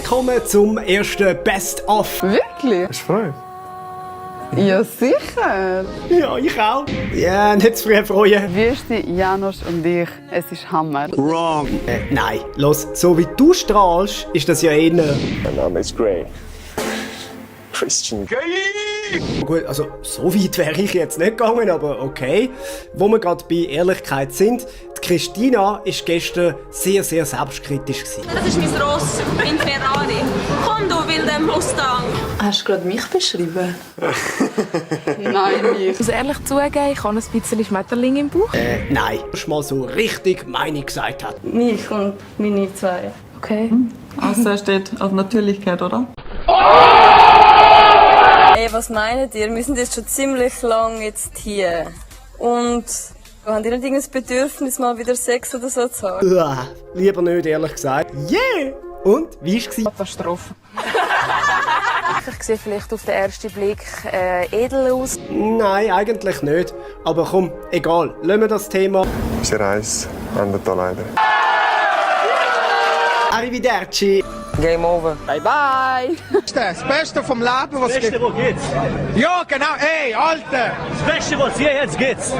willkommen zum ersten Best-of. Wirklich? Hast du Freude? Ja, sicher. Ja, ich auch. Ja, nicht zu früh freuen. Wüste, Janusz und ich, es ist Hammer. Wrong. Nein, los, so wie du strahlst, ist das ja eher... Mein Name ist Gray. Christian. Gut, also so weit wäre ich jetzt nicht gegangen, aber okay. Wo wir gerade bei Ehrlichkeit sind, die Christina war gestern sehr, sehr selbstkritisch gewesen. Das ist mein Ross, mein Ferrari. Komm, du wilder Mustang. Hast du gerade mich beschrieben? Nein, nicht. Ich muss ehrlich zugeben, ich habe ein bisschen Schmetterling im Bauch. Nein, dass mal so richtig Meinung gesagt hat. Mich und meine zwei. Okay. Außer steht auf Natürlichkeit, oder? Ey, was meint ihr? Wir sind jetzt schon ziemlich lang jetzt hier. Und habt ihr nicht irgendein Bedürfnis, mal wieder Sex oder so zu haben? Lieber nicht, ehrlich gesagt. Yeah! Und, wie war es? Katastrophe. Ich sehe vielleicht auf den ersten Blick edel aus. Nein, eigentlich nicht. Aber komm, egal. Lassen wir das Thema. Unsere Reise endet hier leider. Arrivederci. Game over. Bye bye. Das Beste vom Leben, was es gibt. Wo geht's? Ja, genau. Ey, Alter! Das Beste, was hier jetzt geht's.